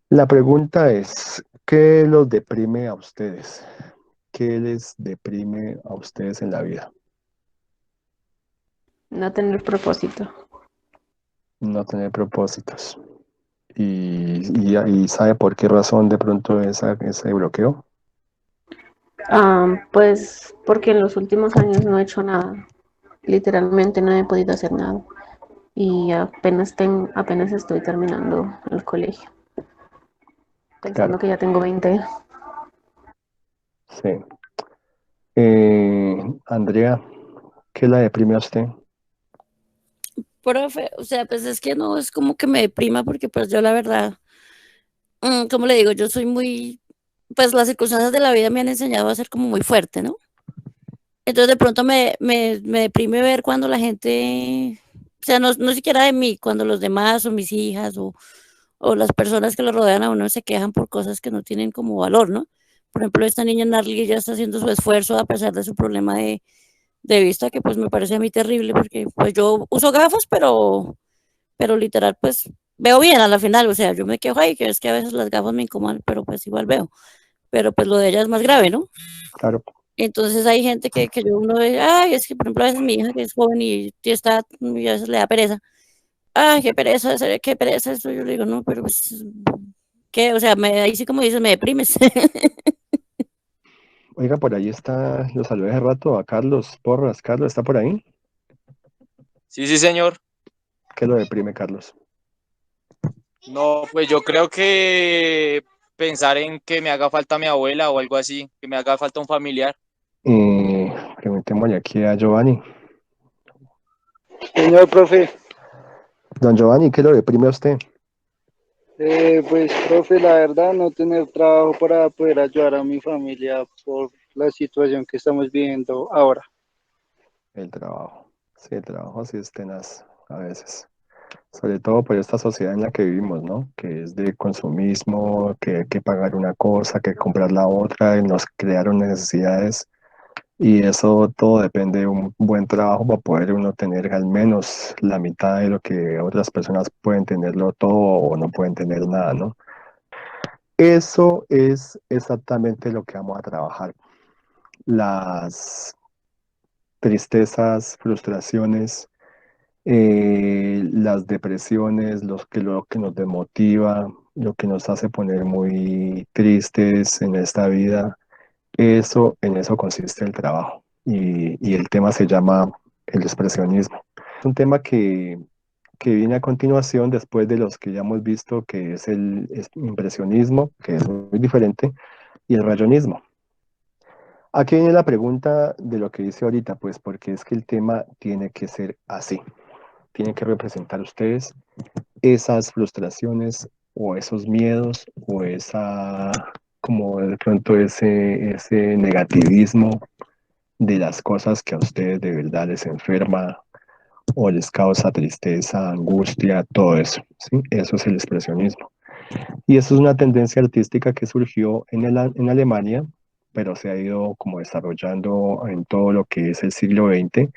La pregunta es, ¿qué los deprime a ustedes? ¿Qué les deprime a ustedes en la vida? No tener propósito. No tener propósitos. ¿Y sabe por qué razón de pronto ese bloqueo? Pues porque en los últimos años no he hecho nada. Literalmente no he podido hacer nada. Y apenas estoy terminando el colegio. Pensando Claro, que ya tengo 20. sí. Andrea, ¿qué la deprime a usted? Profe, o sea, pues es que no es como que me deprima porque pues yo la verdad, como le digo, yo soy muy, pues las circunstancias de la vida me han enseñado a ser como muy fuerte, ¿no? Entonces de pronto me deprime ver cuando la gente, o sea, no siquiera de mí, cuando los demás o mis hijas o las personas que lo rodean a uno se quejan por cosas que no tienen como valor, ¿no? Por ejemplo, esta niña Narly ya está haciendo su esfuerzo a pesar de su problema de vista, que pues me parece a mí terrible porque pues yo uso gafas, pero literal pues veo bien a la final, o sea, yo me quejo ahí, que es que a veces las gafas me incomodan, pero pues igual veo, pero pues lo de ella es más grave, ¿no? Claro. Entonces hay gente que yo uno ve, ay, es que por ejemplo a veces mi hija que es joven y está, y a veces le da pereza, ay, qué pereza, qué pereza eso, yo le digo, no, pero pues, ¿qué? O sea, ahí sí como dices, me deprimes. Oiga, por ahí está, lo saludé hace rato a Carlos Porras. Carlos, ¿está por ahí? Sí, sí, señor. ¿Qué lo deprime, Carlos? No, pues yo creo que pensar en que me haga falta mi abuela o algo así, que me haga falta un familiar. Preguntémosle aquí a Giovanni. Señor profe, Don Giovanni, ¿qué lo deprime a usted? pues profe, la verdad no tener trabajo para poder ayudar a mi familia por la situación que estamos viviendo ahora. El trabajo. Sí, el trabajo sí es tenaz a veces. Sobre todo por esta sociedad en la que vivimos, ¿no? Que es de consumismo, que hay que pagar una cosa, que comprar la otra, y nos crearon necesidades. Y eso todo depende de un buen trabajo para poder uno tener al menos la mitad de lo que otras personas pueden tenerlo todo o no pueden tener nada, ¿no? Eso es exactamente lo que vamos a trabajar. Las tristezas, frustraciones, las depresiones, lo que nos demotiva, lo que nos hace poner muy tristes en esta vida. En eso consiste el trabajo. Y el tema se llama el expresionismo. Es un tema que viene a continuación después de los que ya hemos visto, que es el impresionismo, que es muy diferente, y el rayonismo. Aquí viene la pregunta de lo que dice ahorita, pues porque es que el tema tiene que ser así. Tienen que representar ustedes esas frustraciones o esos miedos o esa, como de pronto ese negativismo de las cosas que a ustedes de verdad les enferma o les causa tristeza, angustia, todo eso, ¿sí? Eso es el expresionismo. Y eso es una tendencia artística que surgió en Alemania, pero se ha ido como desarrollando en todo lo que es el siglo XX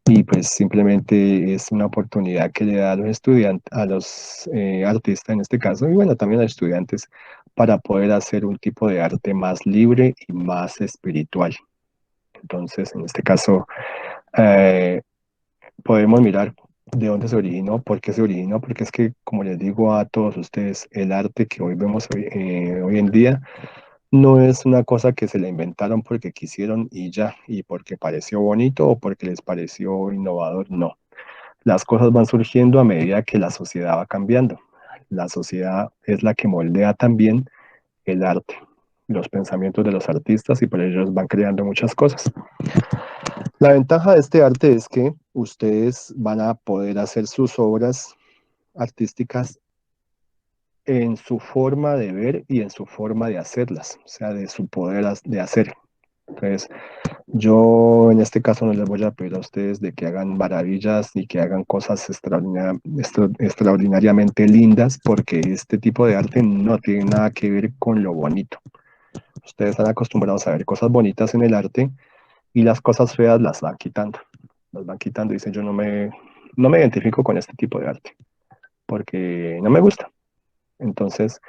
y pues simplemente es una oportunidad que le da a los estudiantes, a los artistas en este caso, y bueno, también a los estudiantes, para poder hacer un tipo de arte más libre y más espiritual. Entonces, en este caso, eh, podemos mirar de dónde se originó, por qué se originó, porque es que, como les digo a todos ustedes, el arte que hoy vemos hoy en día no es una cosa que se la inventaron porque quisieron y ya, y porque pareció bonito o porque les pareció innovador, no. Las cosas van surgiendo a medida que la sociedad va cambiando. La sociedad es la que moldea también el arte, los pensamientos de los artistas y por ellos van creando muchas cosas. La ventaja de este arte es que ustedes van a poder hacer sus obras artísticas en su forma de ver y en su forma de hacerlas, o sea, de su poder de hacer. Entonces, yo en este caso no les voy a pedir a ustedes de que hagan maravillas ni que hagan cosas extraordinariamente lindas, porque este tipo de arte no tiene nada que ver con lo bonito. Ustedes están acostumbrados a ver cosas bonitas en el arte y las cosas feas las van quitando. Las van quitando y dicen, yo no me identifico con este tipo de arte, porque no me gusta. Entonces,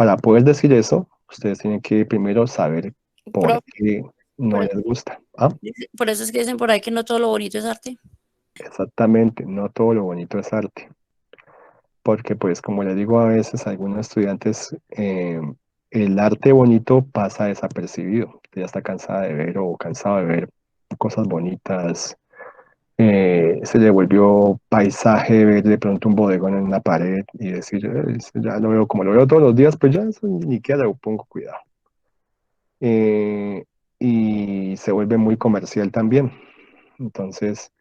Para poder decir eso, ustedes tienen que primero saber por Profe, qué no por, les gusta. ¿Ah? por eso es que dicen por ahí que no todo lo bonito es arte. Exactamente, no todo lo bonito es arte. Porque pues como les digo a veces a algunos estudiantes, el arte bonito pasa desapercibido. Ya está cansada de ver o cansado de ver cosas bonitas. Se le volvió paisaje ver de pronto un bodegón en una pared y decir, eso ya lo veo como lo veo todos los días, pues ya eso ni siquiera le pongo cuidado. Eh, y se vuelve muy comercial también. Entonces,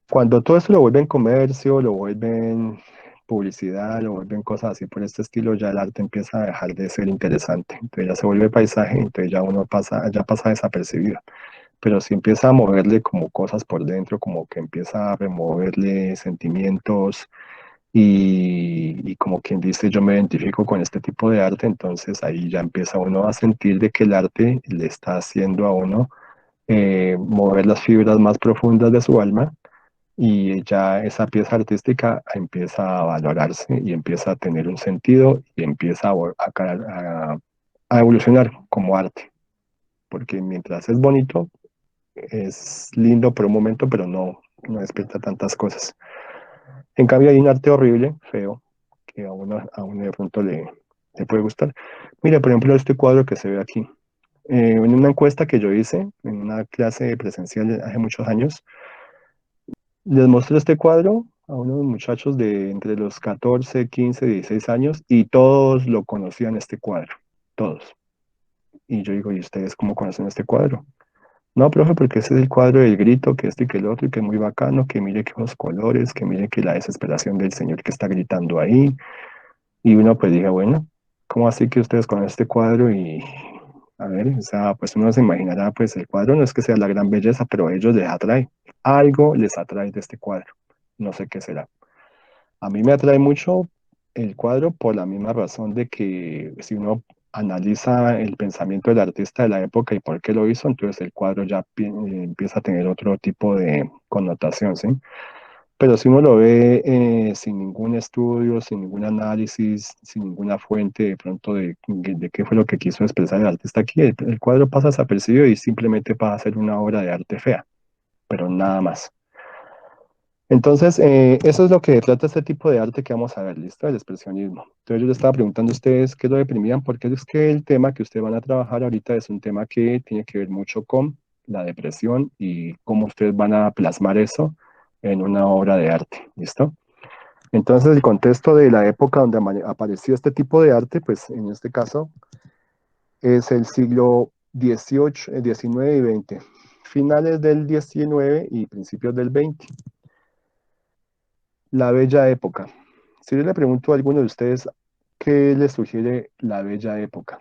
cuando todo esto lo vuelven comercio, lo vuelven publicidad, lo vuelven cosas así por este estilo, ya el arte empieza a dejar de ser interesante. Entonces ya se vuelve paisaje, entonces ya uno pasa, ya pasa desapercibido. Pero si empieza a moverle como cosas por dentro, como que empieza a removerle sentimientos y como quien dice yo me identifico con este tipo de arte, entonces ahí ya empieza uno a sentir de que el arte le está haciendo a uno mover las fibras más profundas de su alma y ya esa pieza artística empieza a valorarse y empieza a tener un sentido y empieza a evolucionar como arte, porque mientras es bonito, es lindo por un momento, pero no despierta tantas cosas. En cambio hay un arte horrible, feo, que a uno de pronto le puede gustar. Mira, por ejemplo, este cuadro que se ve aquí. En una encuesta que yo hice en una clase presencial hace muchos años, les mostré este cuadro a unos muchachos de entre los 14, 15, 16 años y todos lo conocían este cuadro, todos. Y yo digo, ¿y ustedes cómo conocen este cuadro? No, profe, porque ese es el cuadro del grito, que este y que el otro, y que es muy bacano, que mire que los colores, que mire que la desesperación del señor que está gritando ahí. Y uno pues dije, bueno, ¿cómo así que ustedes conocen este cuadro? Y a ver, o sea, pues uno se imaginará, pues el cuadro no es que sea la gran belleza, pero a ellos les atrae. Algo les atrae de este cuadro. No sé qué será. A mí me atrae mucho el cuadro por la misma razón de que si uno analiza el pensamiento del artista de la época y por qué lo hizo, entonces el cuadro ya empieza a tener otro tipo de connotación, ¿sí? Pero si uno lo ve sin ningún estudio, sin ningún análisis, sin ninguna fuente de pronto de qué fue lo que quiso expresar el artista aquí, el cuadro pasa desapercibido y simplemente pasa a ser una obra de arte fea, pero nada más. Entonces, eso es lo que trata este tipo de arte que vamos a ver, ¿listo? El expresionismo. Entonces, yo les estaba preguntando a ustedes qué lo deprimían, porque es que el tema que ustedes van a trabajar ahorita es un tema que tiene que ver mucho con la depresión y cómo ustedes van a plasmar eso en una obra de arte, ¿listo? Entonces, el contexto de la época donde apareció este tipo de arte, pues en este caso es el siglo XVIII, XIX y XX, finales del XIX y principios del XX. La bella época. Si yo le pregunto a alguno de ustedes, ¿qué les sugiere la bella época?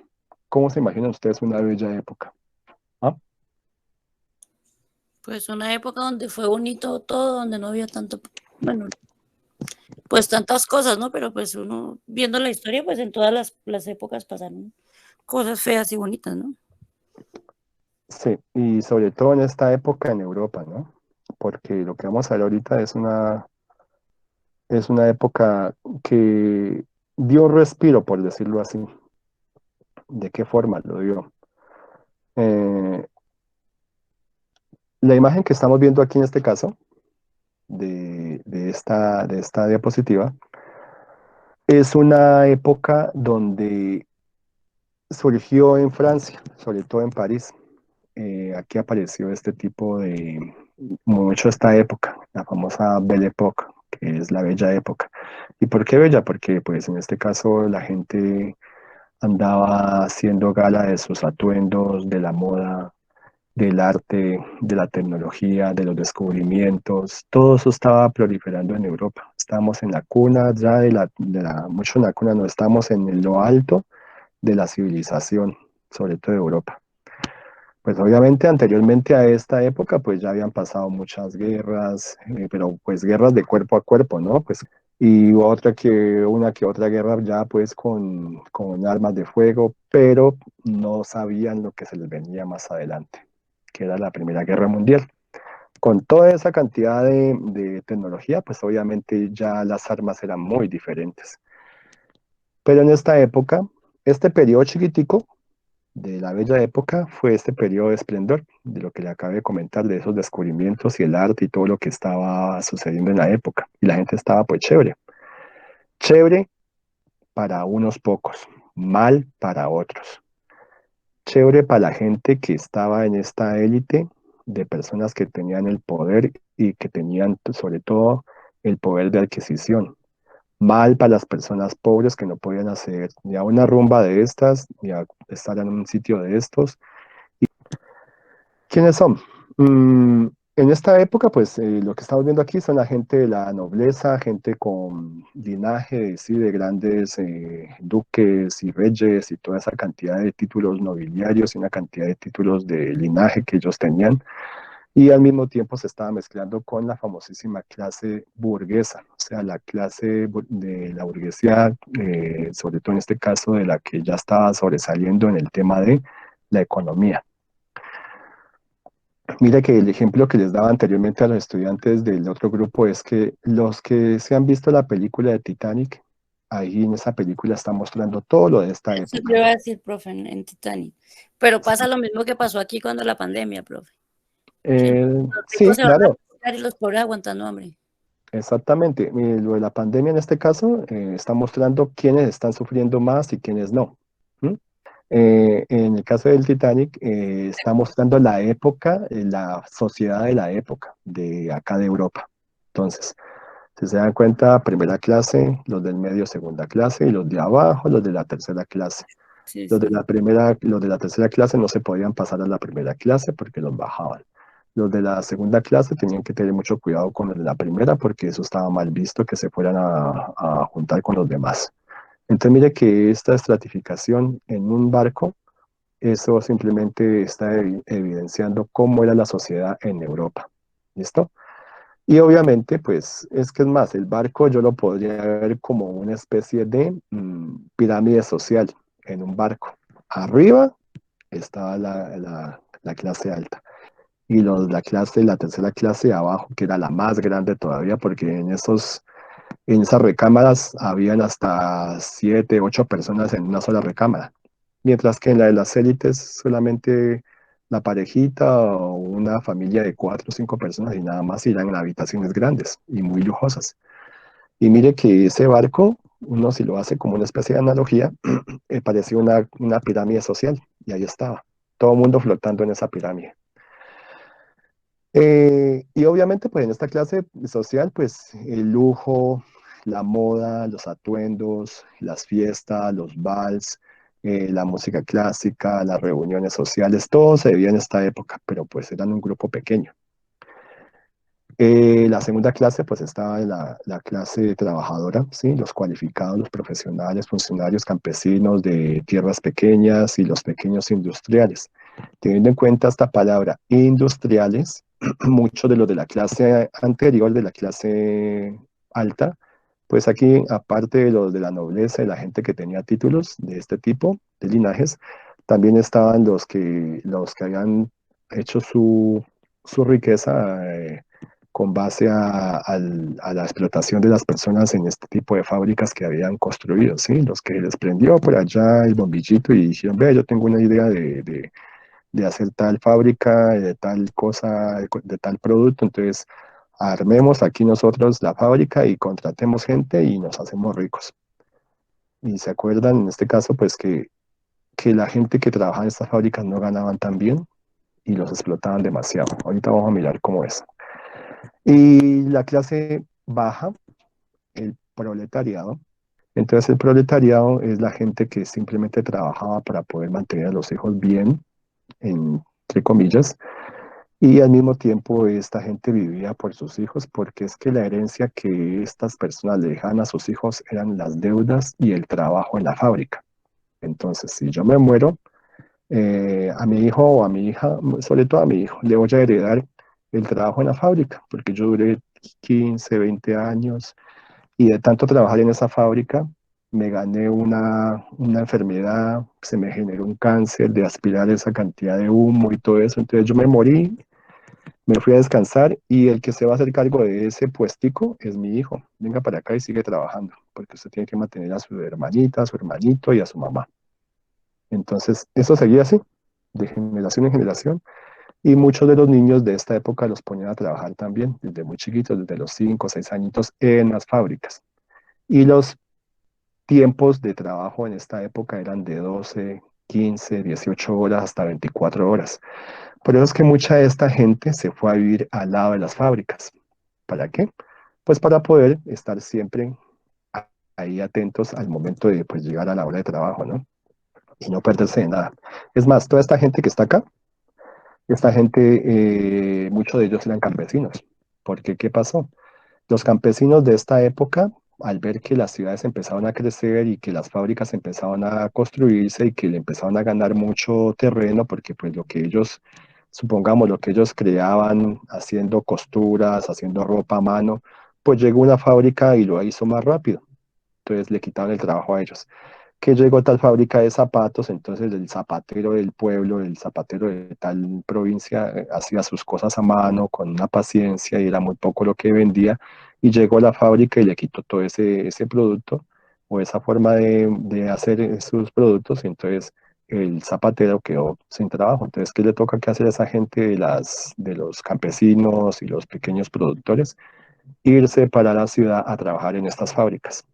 ¿Cómo se imaginan ustedes una bella época? ¿Ah? Pues una época donde fue bonito todo, donde no había tanto, bueno, pues tantas cosas, ¿no? Pero pues uno, viendo la historia, pues en todas las épocas pasaron cosas feas y bonitas, ¿no? Sí, y sobre todo en esta época en Europa, ¿no? Porque lo que vamos a ver ahorita es una época que dio un respiro, por decirlo así. ¿De qué forma lo dio? Eh, la imagen que estamos viendo aquí en este caso, de esta diapositiva, es una época donde surgió en Francia, sobre todo en París. Aquí apareció este tipo mucho esta época, la famosa Belle Époque, que es la bella época. ¿Y por qué bella? Porque pues en este caso la gente andaba haciendo gala de sus atuendos, de la moda, del arte, de la tecnología, de los descubrimientos. Todo eso estaba proliferando en Europa. Estábamos en la cuna ya mucho en la cuna, no estamos en lo alto de la civilización, sobre todo de Europa. Pues obviamente anteriormente a esta época pues ya habían pasado muchas guerras, pero pues guerras de cuerpo a cuerpo, ¿no? Pues y una que otra guerra ya pues con armas de fuego, pero no sabían lo que se les venía más adelante, que era la Primera Guerra Mundial. Con toda esa cantidad de tecnología, pues obviamente ya las armas eran muy diferentes. Pero en esta época Este periodo chiquitico de la bella época fue este periodo de esplendor, de lo que le acabé de comentar, de esos descubrimientos y el arte y todo lo que estaba sucediendo en la época. Y la gente estaba pues chévere. Chévere para unos pocos, mal para otros. Chévere para la gente que estaba en esta élite de personas que tenían el poder y que tenían sobre todo el poder de adquisición. Mal para las personas pobres que no podían hacer ni a una rumba de estas, ni a estar en un sitio de estos. ¿Quiénes son? En esta época, pues lo que estamos viendo aquí son la gente de la nobleza, gente con linaje, sí, de grandes duques y reyes y toda esa cantidad de títulos nobiliarios y una cantidad de títulos de linaje que ellos tenían. Y al mismo tiempo se estaba mezclando con la famosísima clase burguesa, o sea, la clase de la burguesía, sobre todo en este caso de la que ya estaba sobresaliendo en el tema de la economía. Mira que el ejemplo que les daba anteriormente a los estudiantes del otro grupo es que los que se han visto la película de Titanic, ahí en esa película está mostrando todo lo de esta Eso época. te iba a decir, profe, en Titanic. Pero pasa lo mismo que pasó aquí cuando la pandemia, profe. Que los Sí, ricos se van a claro, buscar y los pobres aguantando hambre. exactamente. Lo de la pandemia en este caso está mostrando quiénes están sufriendo más y quiénes no. ¿Mm? En el caso del Titanic, está mostrando la época, la sociedad de la época, de acá de Europa. Entonces, si se dan cuenta, primera clase, los del medio, segunda clase, y los de abajo, los de la tercera clase. Sí, Los de sí. los de la tercera clase no se podían pasar a la primera clase porque los bajaban. Los de la segunda clase tenían que tener mucho cuidado con los de la primera porque eso estaba mal visto que se fueran a juntar con los demás. Entonces mire que esta estratificación en un barco, eso simplemente está evidenciando cómo era la sociedad en Europa. ¿Listo? Y obviamente, pues es que es más, el barco yo lo podría ver como una especie de pirámide social en un barco. Arriba estaba la clase alta y la tercera clase abajo, que era la más grande todavía, porque en esas recámaras habían hasta 7, 8 personas en una sola recámara, mientras que en la de las élites solamente la parejita o una familia de 4 o 5 personas y nada más irán en habitaciones grandes y muy lujosas. Y mire que ese barco, uno si lo hace como una especie de analogía, parecía una pirámide social y ahí estaba, todo el mundo flotando en esa pirámide. Y obviamente, pues en esta clase social, pues el lujo, la moda, los atuendos, las fiestas, los vals, la música clásica, las reuniones sociales, todo se vivía en esta época, pero pues eran un grupo pequeño. La segunda clase, pues estaba la clase trabajadora, ¿sí? Los cualificados, los profesionales, funcionarios, campesinos de tierras pequeñas y los pequeños industriales. Teniendo en cuenta esta palabra industriales, muchos de los de la clase anterior, de la clase alta, pues aquí, aparte de los de la nobleza y la gente que tenía títulos de este tipo, de linajes, también estaban los que habían hecho su riqueza con base a la explotación de las personas en este tipo de fábricas que habían construido, ¿sí? Los que les prendió por allá el bombillito y dijeron, vea, yo tengo una idea de hacer tal fábrica, de tal cosa, de tal producto, entonces armemos aquí nosotros la fábrica y contratemos gente y nos hacemos ricos. Y se acuerdan en este caso, pues que la gente que trabajaba en estas fábricas no ganaban tan bien y los explotaban demasiado. Ahorita vamos a mirar cómo es. Y la clase baja, el proletariado. Entonces el proletariado es la gente que simplemente trabajaba para poder mantener a los hijos bien, entre comillas, y al mismo tiempo esta gente vivía por sus hijos porque es que la herencia que estas personas le dejan a sus hijos eran las deudas y el trabajo en la fábrica. Entonces, si yo me muero, a mi hijo o a mi hija, sobre todo a mi hijo, le voy a heredar el trabajo en la fábrica, porque yo duré 15, 20 años y de tanto trabajar en esa fábrica, me gané una enfermedad, se me generó un cáncer de aspirar esa cantidad de humo y todo eso. Entonces yo me morí, me fui a descansar y el que se va a hacer cargo de ese puestico es mi hijo. Venga para acá y sigue trabajando, porque usted tiene que mantener a su hermanita, a su hermanito y a su mamá. Entonces, eso seguía así, de generación en generación, y muchos de los niños de esta época los ponían a trabajar también, desde muy chiquitos, desde los 5 o 6 añitos, en las fábricas. Y los tiempos de trabajo en esta época eran de 12, 15, 18 horas hasta 24 horas. Por eso es que mucha de esta gente se fue a vivir al lado de las fábricas. ¿Para qué? Pues para poder estar siempre ahí atentos al momento de pues, llegar a la hora de trabajo, ¿no? Y no perderse de nada. Es más, toda esta gente que está acá, esta gente, muchos de ellos eran campesinos. ¿Porque qué pasó? Los campesinos de esta época, al ver que las ciudades empezaban a crecer y que las fábricas empezaban a construirse y que le empezaban a ganar mucho terreno, porque pues lo que ellos, supongamos, lo que ellos creaban haciendo costuras, haciendo ropa a mano, pues llegó una fábrica y lo hizo más rápido. Entonces le quitaron el trabajo a ellos. Que llegó tal fábrica de zapatos, entonces el zapatero del pueblo, el zapatero de tal provincia, hacía sus cosas a mano con una paciencia y era muy poco lo que vendía, y llegó a la fábrica y le quitó todo ese producto o esa forma de hacer sus productos, y entonces el zapatero quedó sin trabajo. Entonces, ¿qué le toca que hacer a esa gente de los campesinos y los pequeños productores? Irse para la ciudad a trabajar en estas fábricas.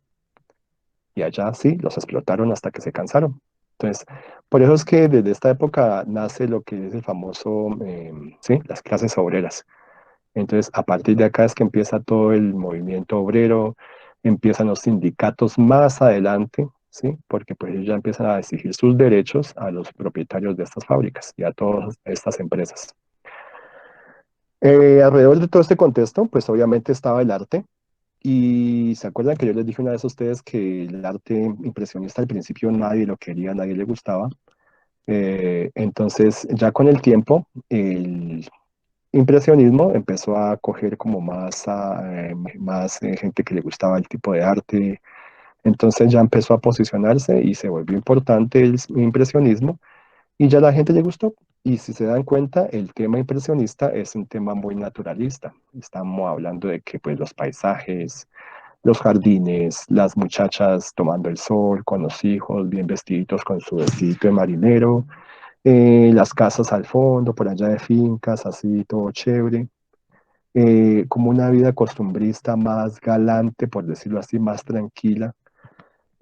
Y allá sí, los explotaron hasta que se cansaron. Entonces, por eso es que desde esta época nace lo que es el famoso, sí, las clases obreras. Entonces, a partir de acá es que empieza todo el movimiento obrero, empiezan los sindicatos más adelante, ¿sí? Porque pues ellos ya empiezan a exigir sus derechos a los propietarios de estas fábricas y a todas estas empresas. Alrededor de todo este contexto, pues obviamente estaba el arte, y se acuerdan que yo les dije una vez a ustedes que el arte impresionista al principio nadie lo quería, nadie le gustaba. Entonces, ya con el tiempo, el impresionismo empezó a coger como más gente que le gustaba el tipo de arte. Entonces ya empezó a posicionarse y se volvió importante el impresionismo y ya la gente le gustó. Y si se dan cuenta, el tema impresionista es un tema muy naturalista. Estamos hablando de que pues, los paisajes, los jardines, las muchachas tomando el sol con los hijos, bien vestiditos con su vestidito de marinero, las casas al fondo, por allá de fincas, así todo chévere, como una vida costumbrista más galante, por decirlo así, más tranquila,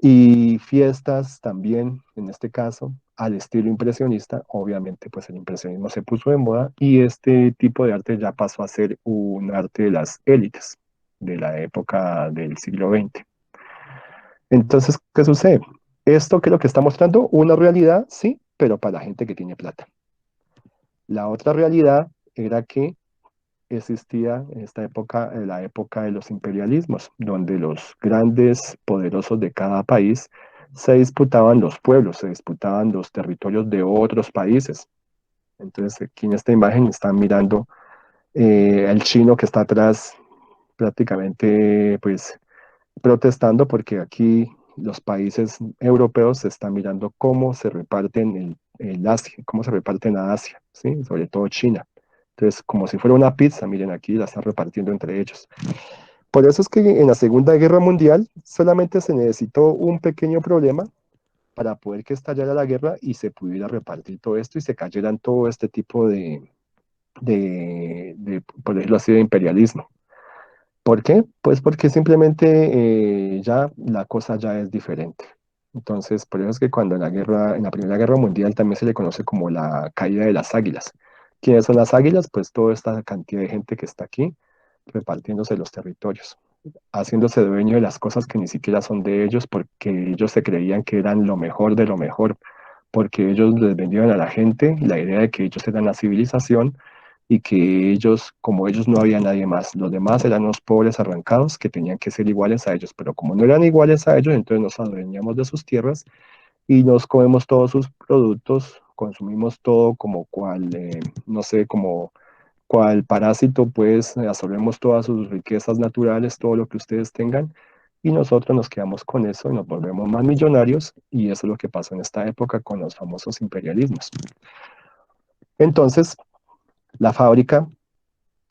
y fiestas también, en este caso, al estilo impresionista. Obviamente, pues el impresionismo se puso de moda y este tipo de arte ya pasó a ser un arte de las élites de la época del siglo XX. Entonces, ¿qué sucede? Esto que es lo que está mostrando, una realidad, sí, pero para la gente que tiene plata. La otra realidad era que existía en esta época, en la época de los imperialismos, donde los grandes poderosos de cada país se disputaban los pueblos, se disputaban los territorios de otros países. Entonces, aquí en esta imagen están mirando al chino que está atrás prácticamente, pues, protestando porque aquí los países europeos se están mirando cómo se reparten el Asia, cómo se reparten a Asia, ¿sí? Sobre todo China. Entonces, como si fuera una pizza, miren aquí, la están repartiendo entre ellos. Por eso es que en la Segunda Guerra Mundial solamente se necesitó un pequeño problema para poder que estallara la guerra y se pudiera repartir todo esto y se cayeran todo este tipo por decirlo así, de imperialismo. ¿Por qué? Pues porque simplemente ya la cosa ya es diferente. Entonces, por eso es que cuando en la Primera Guerra Mundial también se le conoce como la caída de las águilas. ¿Quiénes son las águilas? Pues toda esta cantidad de gente que está aquí repartiéndose los territorios, haciéndose dueño de las cosas que ni siquiera son de ellos porque ellos se creían que eran lo mejor de lo mejor, porque ellos les vendían a la gente la idea de que ellos eran la civilización y que ellos, como ellos no había nadie más, los demás eran los pobres arrancados que tenían que ser iguales a ellos, pero como no eran iguales a ellos, entonces nos adueñamos de sus tierras y nos comemos todos sus productos, consumimos todo como cual, no sé, como cual parásito, pues absorbemos todas sus riquezas naturales, todo lo que ustedes tengan, y nosotros nos quedamos con eso y nos volvemos más millonarios, y eso es lo que pasó en esta época con los famosos imperialismos. Entonces, la fábrica,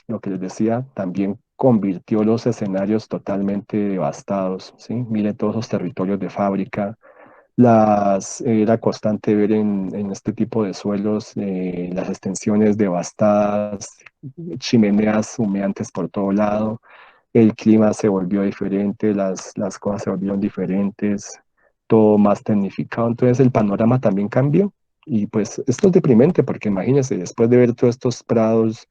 lo que les decía, también convirtió los escenarios totalmente devastados, ¿sí? Miren todos esos territorios de fábrica, Era constante ver en este tipo de suelos las extensiones devastadas, chimeneas humeantes por todo lado, el clima se volvió diferente, las cosas se volvieron diferentes, todo más tecnificado, entonces el panorama también cambió. Y pues esto es deprimente porque imagínense, después de ver todos estos prados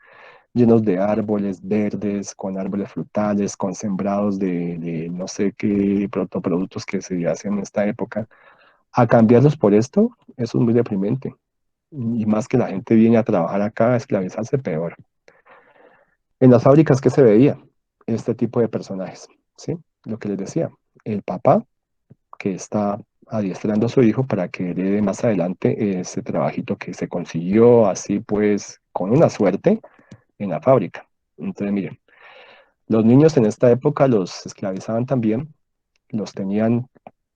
llenos de árboles verdes, con árboles frutales, con sembrados de no sé qué protoproductos que se hacen en esta época, a cambiarlos por esto, eso es muy deprimente. Y más que la gente viene a trabajar acá, a esclavizarse, peor. En las fábricas, ¿qué se veía? Este tipo de personajes, ¿sí? Lo que les decía, el papá que está adiestrando a su hijo para que herede más adelante ese trabajito que se consiguió así pues con una suerte en la fábrica. Entonces, miren, los niños en esta época los esclavizaban también, los tenían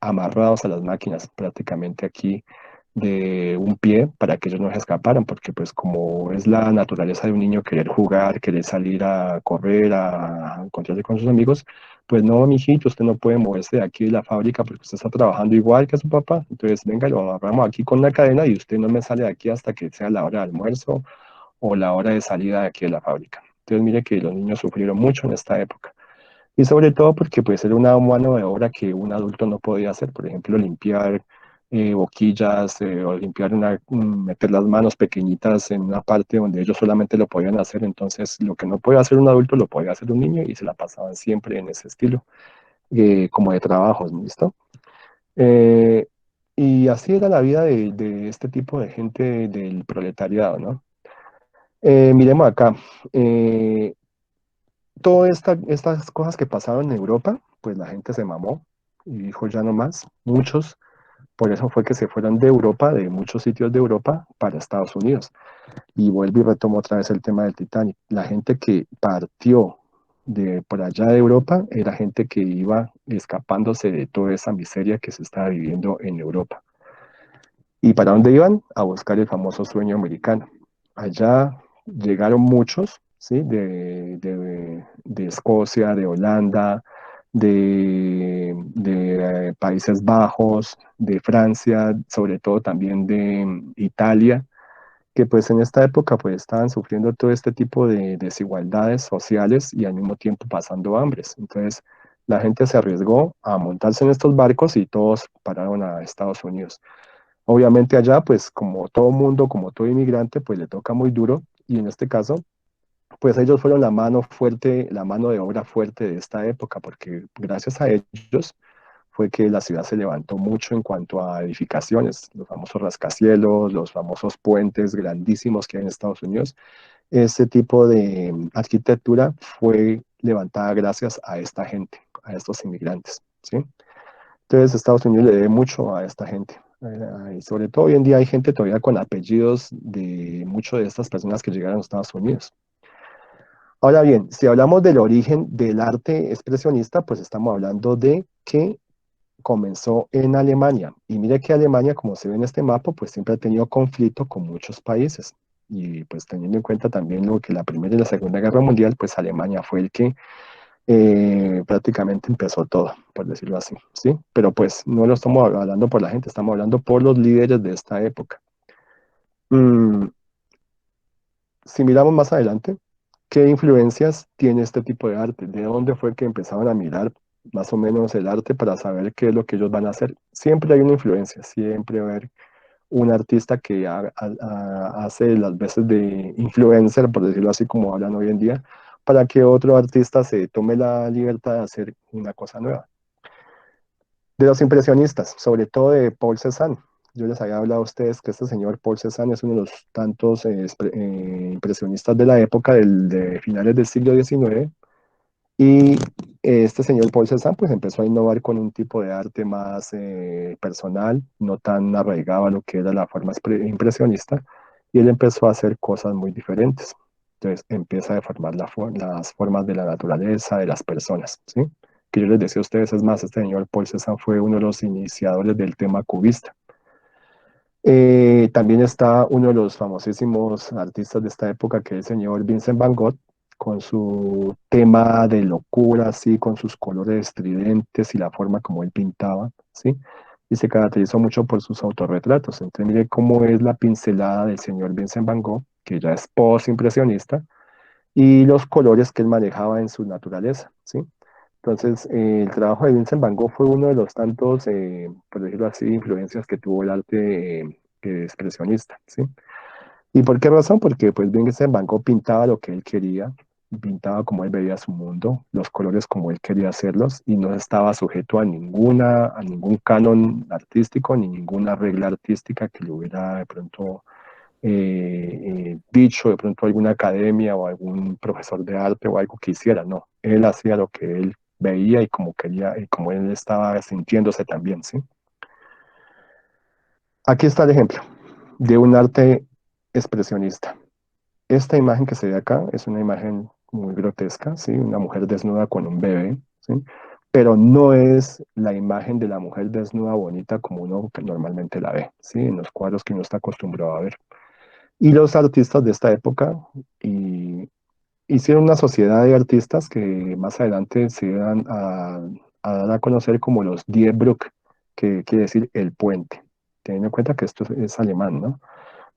amarrados a las máquinas prácticamente aquí de un pie para que ellos no se escaparan, porque pues como es la naturaleza de un niño querer jugar, querer salir a correr, a encontrarse con sus amigos, pues no, mijito, usted no puede moverse de aquí de la fábrica porque usted está trabajando igual que su papá, entonces venga, lo amarramos aquí con una cadena y usted no me sale de aquí hasta que sea la hora de almuerzo o la hora de salida de aquí de la fábrica. Entonces mire que los niños sufrieron mucho en esta época. Y sobre todo porque pues era una mano de obra que un adulto no podía hacer, por ejemplo, limpiar boquillas o limpiar meter las manos pequeñitas en una parte donde ellos solamente lo podían hacer, entonces lo que no podía hacer un adulto lo podía hacer un niño y se la pasaban siempre en ese estilo, como de trabajos, ¿listo? Eh, y así era la vida de este tipo de gente del proletariado, ¿no? Miremos acá. eh, Todas estas cosas que pasaron en Europa, pues la gente se mamó y dijo ya no más. Muchos, por eso fue que se fueron de Europa, de muchos sitios de Europa, para Estados Unidos. Y vuelvo y retomo otra vez el tema del Titanic. La gente que partió de por allá de Europa era gente que iba escapándose de toda esa miseria que se estaba viviendo en Europa. ¿Y para dónde iban? A buscar el famoso sueño americano. Allá llegaron muchos, ¿sí? De Escocia, de Holanda, de Países Bajos, de Francia, sobre todo también de Italia, que pues en esta época pues estaban sufriendo todo este tipo de desigualdades sociales y al mismo tiempo pasando hambres. Entonces la gente se arriesgó a montarse en estos barcos y todos pararon a Estados Unidos. Obviamente allá, pues como todo mundo, como todo inmigrante, pues le toca muy duro y en este caso, pues ellos fueron la mano fuerte, la mano de obra fuerte de esta época, porque gracias a ellos fue que la ciudad se levantó mucho en cuanto a edificaciones, los famosos rascacielos, los famosos puentes grandísimos que hay en Estados Unidos. Ese tipo de arquitectura fue levantada gracias a esta gente, a estos inmigrantes, ¿sí? Entonces Estados Unidos le debe mucho a esta gente. Y sobre todo hoy en día hay gente todavía con apellidos de muchas de estas personas que llegaron a Estados Unidos. Ahora bien, si hablamos del origen del arte expresionista, pues estamos hablando de que comenzó en Alemania. Y mire que Alemania, como se ve en este mapa, pues siempre ha tenido conflicto con muchos países. Y pues teniendo en cuenta también lo que la Primera y la Segunda Guerra Mundial, pues Alemania fue el que prácticamente empezó todo, por decirlo así, ¿sí? Pero pues no lo estamos hablando por la gente, estamos hablando por los líderes de esta época. Mm, si miramos más adelante, ¿qué influencias tiene este tipo de arte? ¿De dónde fue que empezaron a mirar más o menos el arte para saber qué es lo que ellos van a hacer? Siempre hay una influencia, siempre va a haber un artista que hace las veces de influencer, por decirlo así como hablan hoy en día, para que otro artista se tome la libertad de hacer una cosa nueva. De los impresionistas, sobre todo de Paul Cézanne. Yo les había hablado a ustedes que este señor Paul Cézanne es uno de los tantos impresionistas de la época de finales del siglo XIX. Y este señor Paul Cézanne pues empezó a innovar con un tipo de arte más personal, no tan arraigado a lo que era la forma impresionista, y él empezó a hacer cosas muy diferentes. Entonces empieza a deformar las formas de la naturaleza, de las personas, ¿sí? Que yo les decía a ustedes, es más, este señor Paul Cézanne fue uno de los iniciadores del tema cubista. También está uno de los famosísimos artistas de esta época, que es el señor Vincent Van Gogh, con su tema de locura, así, con sus colores estridentes y la forma como él pintaba, ¿sí? y se caracterizó mucho por sus autorretratos. Entonces, mire cómo es la pincelada del señor Vincent Van Gogh, que ya es post-impresionista, y los colores que él manejaba en su naturaleza, ¿sí? Entonces, el trabajo de Vincent Van Gogh fue uno de los tantos, por decirlo así, influencias que tuvo el arte expresionista, ¿sí? ¿Y por qué razón? Porque pues Vincent Van Gogh pintaba lo que él quería, pintaba como él veía su mundo, los colores como él quería hacerlos, y no estaba sujeto a ningún canon artístico, ni ninguna regla artística que le hubiera de pronto dicho de pronto alguna academia o algún profesor de arte o algo que hiciera, no, él hacía lo que él veía y como quería y como él estaba sintiéndose también, ¿sí? Aquí está el ejemplo de un arte expresionista. Esta imagen que se ve acá es una imagen muy grotesca, ¿sí? Una mujer desnuda con un bebé, ¿sí? Pero no es la imagen de la mujer desnuda bonita como uno que normalmente la ve, ¿sí? En los cuadros que uno está acostumbrado a ver. Y los artistas de esta época y, hicieron una sociedad de artistas que más adelante se iban a dar a conocer como los Die Brücke, que quiere decir el puente, teniendo en cuenta que esto es alemán, ¿no?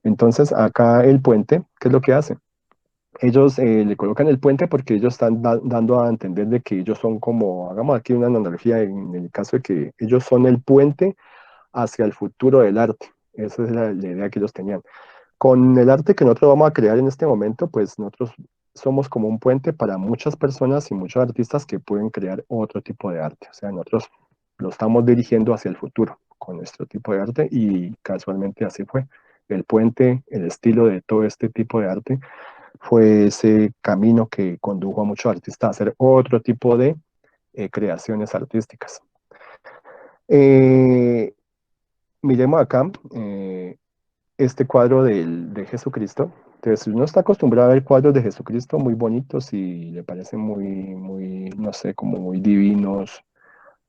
Entonces, acá el puente, ¿qué es lo que hace? Ellos le colocan el puente porque ellos están dando a entender de que ellos son como, hagamos aquí una analogía en el caso de que ellos son el puente hacia el futuro del arte. Esa es la idea que ellos tenían. Con el arte que nosotros vamos a crear en este momento, pues nosotros somos como un puente para muchas personas y muchos artistas que pueden crear otro tipo de arte. O sea, nosotros lo estamos dirigiendo hacia el futuro con nuestro tipo de arte y casualmente así fue. El puente, el estilo de todo este tipo de arte fue ese camino que condujo a muchos artistas a hacer otro tipo de creaciones artísticas. Eh, Miremos acá, este cuadro de Jesucristo. Entonces, uno está acostumbrado a ver cuadros de Jesucristo muy bonitos y le parecen muy, no sé, como muy divinos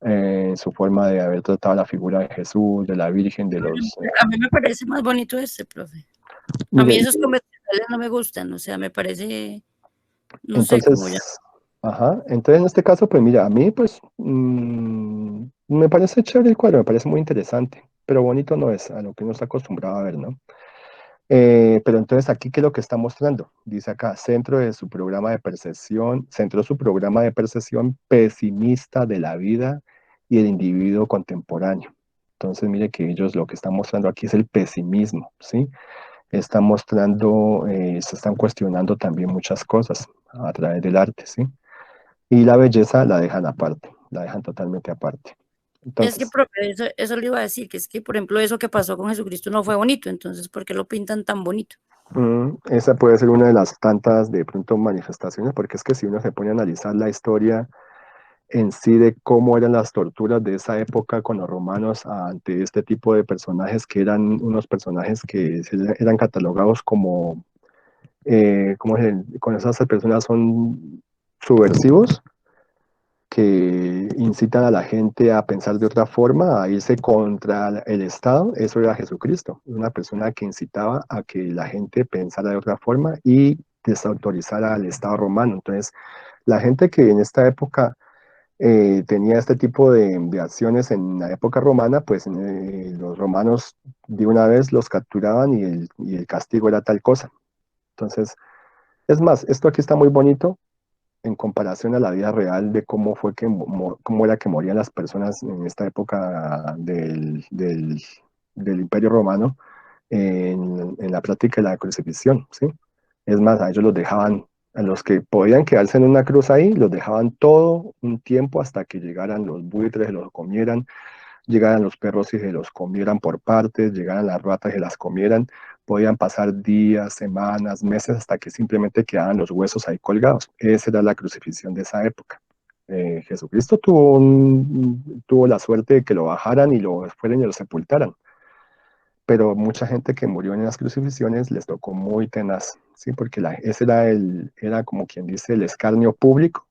en su forma de haber tratado la figura de Jesús, de la Virgen, de los... A mí me parece más bonito este, profe. A mí mire, esos convencionales no me gustan, o sea, me parece, no sé cómo ya. entonces, ajá, entonces en este caso, pues mira, a mí pues me parece chévere el cuadro, me parece muy interesante, pero bonito no es a lo que uno está acostumbrado a ver, ¿no? Pero entonces aquí, ¿qué es lo que está mostrando? Dice acá, centró su programa de percepción pesimista de la vida y el individuo contemporáneo. Entonces, mire que ellos lo que están mostrando aquí es el pesimismo, ¿sí? Están mostrando, se están cuestionando también muchas cosas a través del arte, ¿sí? Y la belleza la dejan aparte, la dejan totalmente aparte. Es que, Entonces, profe, eso le iba a decir, que es que, por ejemplo, eso que pasó con Jesucristo no fue bonito, entonces, ¿por qué lo pintan tan bonito? esa puede ser una de las tantas de pronto manifestaciones, porque es que si uno se pone a analizar la historia en sí de cómo eran las torturas de esa época con los romanos ante este tipo de personajes que eran unos personajes que eran catalogados como, con esas personas son subversivos, que incitan a la gente a pensar de otra forma, a irse contra el Estado. Eso era Jesucristo, una persona que incitaba a que la gente pensara de otra forma y desautorizara al Estado romano. Entonces, la gente que en esta época tenía este tipo de acciones en la época romana, pues los romanos de una vez los capturaban y el castigo era tal cosa. Entonces, es más, esto aquí está muy bonito en comparación a la vida real de cómo fue cómo era que morían las personas en esta época del Imperio Romano en la práctica de la crucifixión, ¿sí? Es más, a ellos los dejaban, a los que podían quedarse en una cruz ahí, los dejaban todo un tiempo hasta que llegaran los buitres y los comieran, llegaran los perros y se los comieran por partes, llegaran las ratas y se las comieran, podían pasar días, semanas, meses, hasta que simplemente quedaban los huesos ahí colgados. Esa era la crucifixión de esa época. Jesucristo tuvo la suerte de que lo bajaran y lo fueran y lo sepultaran, pero mucha gente que murió en las crucifixiones les tocó muy tenaz, ¿sí? Porque ese era como quien dice el escarnio público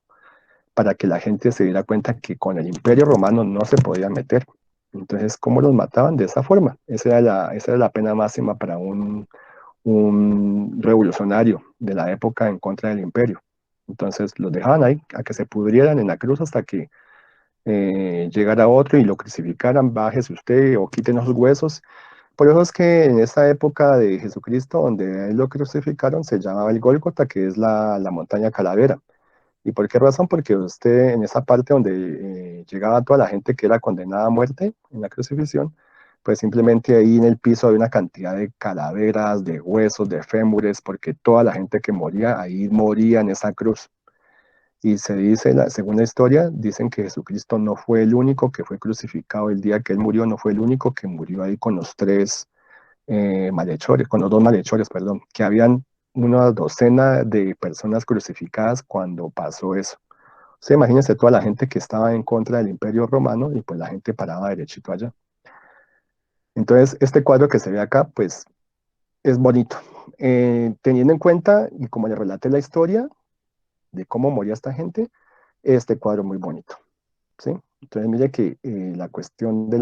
para que la gente se diera cuenta que con el Imperio Romano no se podía meter. Entonces, ¿cómo los mataban? De esa forma. Esa era la pena máxima para un revolucionario de la época en contra del Imperio. Entonces, los dejaban ahí a que se pudrieran en la cruz hasta que llegara otro y lo crucificaran, bájese usted o quítenos los huesos. Por eso es que en esa época de Jesucristo, donde a él lo crucificaron, se llamaba el Gólgota, que es la montaña calavera. ¿Y por qué razón? Porque usted en esa parte donde llegaba toda la gente que era condenada a muerte en la crucifixión, pues simplemente ahí en el piso había una cantidad de calaveras, de huesos, de fémures, porque toda la gente que moría ahí moría en esa cruz. Y se dice, según la historia, dicen que Jesucristo no fue el único que fue crucificado el día que él murió, no fue el único que murió ahí con los tres malhechores, con los dos malhechores, perdón, que habían una docena de personas crucificadas cuando pasó eso. O sea, imagínense toda la gente que estaba en contra del Imperio Romano y pues la gente paraba derechito allá. Entonces, este cuadro que se ve acá, pues es bonito. Teniendo en cuenta, y como le relaté la historia de cómo moría esta gente, este cuadro muy bonito, ¿sí? Entonces, mire que la cuestión de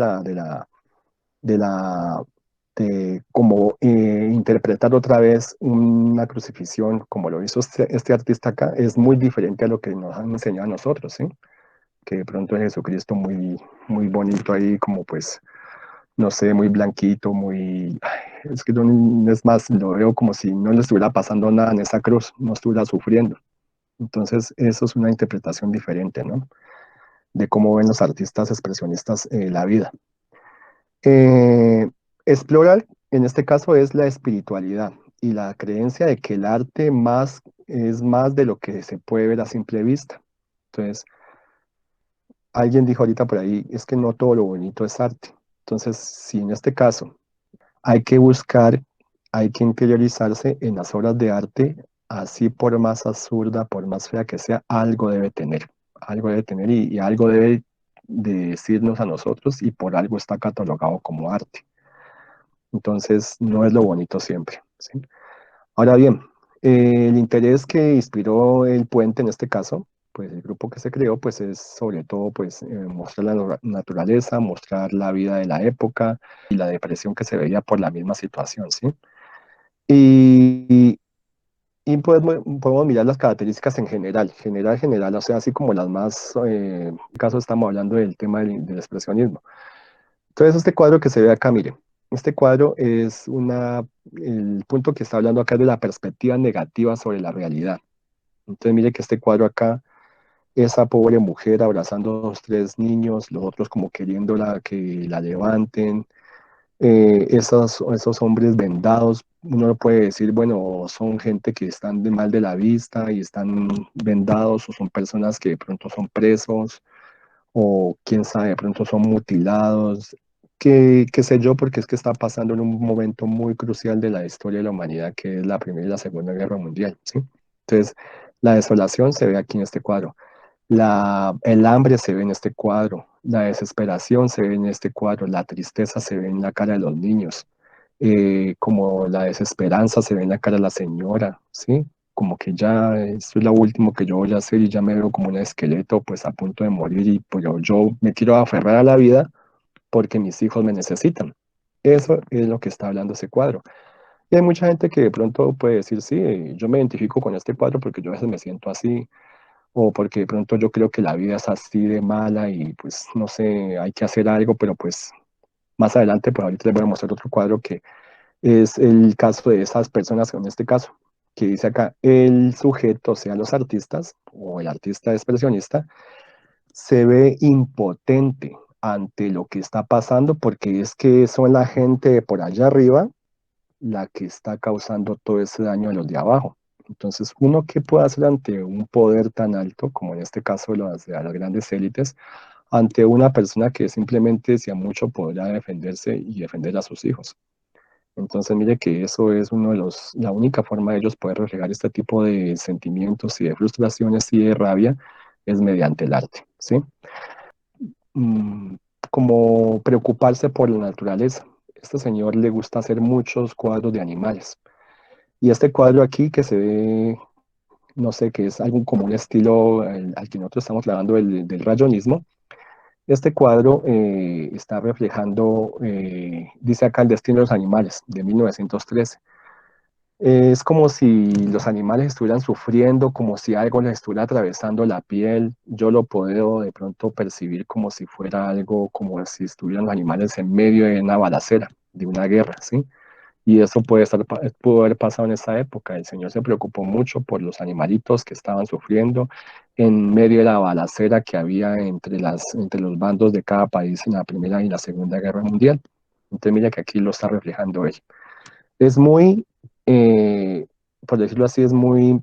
cómo interpretar otra vez una crucifixión, como lo hizo este artista acá, es muy diferente a lo que nos han enseñado a nosotros, ¿sí? Que de pronto es Jesucristo muy, muy bonito ahí, como pues, no sé, muy blanquito, muy... Es que es más, lo veo como si no le estuviera pasando nada en esa cruz, no estuviera sufriendo. Entonces, eso es una interpretación diferente, ¿no? De cómo ven los artistas expresionistas la vida. Eh, Explorar, en este caso, es la espiritualidad y la creencia de que el arte más es más de lo que se puede ver a simple vista. Entonces, alguien dijo ahorita por ahí, es que no todo lo bonito es arte. Entonces, si en este caso hay que buscar, hay que interiorizarse en las obras de arte, así por más absurda, por más fea que sea, algo debe tener y algo debe de decirnos a nosotros y por algo está catalogado como arte. Entonces, no es lo bonito siempre, ¿sí? Ahora bien, el interés que inspiró el puente en este caso, pues el grupo que se creó, pues es sobre todo pues mostrar la naturaleza, mostrar la vida de la época y la depresión que se veía por la misma situación, ¿sí? Y, y podemos mirar las características en general, o sea, así como las más, en este caso estamos hablando del tema del expresionismo. Entonces, este cuadro que se ve acá, mire, este cuadro es el punto que está hablando acá es de la perspectiva negativa sobre la realidad. Entonces, mire que este cuadro acá, esa pobre mujer abrazando a los tres niños, los otros como queriéndola que la levanten, esos hombres vendados, uno puede decir, bueno, son gente que están de mal de la vista y están vendados, o son personas que de pronto son presos, o quién sabe, de pronto son mutilados, qué sé yo, porque es que está pasando en un momento muy crucial de la historia de la humanidad, que es la Primera y la Segunda Guerra Mundial, ¿sí? Entonces, la desolación se ve aquí en este cuadro, el hambre se ve en este cuadro, la desesperación se ve en este cuadro, la tristeza se ve en la cara de los niños, como la desesperanza se ve en la cara de la señora, ¿sí? Como que ya esto es lo último que yo voy a hacer y ya me veo como un esqueleto pues a punto de morir y pues yo me quiero aferrar a la vida porque mis hijos me necesitan. Eso es lo que está hablando ese cuadro. Y hay mucha gente que de pronto puede decir, sí, yo me identifico con este cuadro porque yo a veces me siento así, o porque de pronto yo creo que la vida es así de mala y pues no sé, hay que hacer algo, pero pues más adelante, pues ahorita les voy a mostrar otro cuadro que es el caso de esas personas, en este caso, que dice acá, el sujeto, o sea, los artistas, o el artista expresionista, se ve impotente ante lo que está pasando porque es que son la gente de por allá arriba la que está causando todo ese daño a los de abajo. Entonces, uno qué puede hacer ante un poder tan alto, como en este caso de las grandes élites, ante una persona que simplemente, si a mucho, podrá defenderse y defender a sus hijos. Entonces, mire que eso es la única forma de ellos poder reflejar este tipo de sentimientos y de frustraciones y de rabia es mediante el arte, ¿sí? Mm, Como preocuparse por la naturaleza. Este señor le gusta hacer muchos cuadros de animales. Y este cuadro aquí que se ve, no sé, que es algo como un estilo al que nosotros estamos hablando del rayonismo, este cuadro está reflejando, dice acá, el destino de los animales, de 1913. Es como si los animales estuvieran sufriendo, como si algo les estuviera atravesando la piel. Yo lo puedo de pronto percibir como si fuera algo, como si estuvieran los animales en medio de una balacera, de una guerra, ¿sí? Y eso pudo haber pasado en esa época. El Señor se preocupó mucho por los animalitos que estaban sufriendo en medio de la balacera que había entre los bandos de cada país en la Primera y la Segunda Guerra Mundial. Entonces, mira que aquí lo está reflejando él. Es muy, eh, por decirlo así, es muy,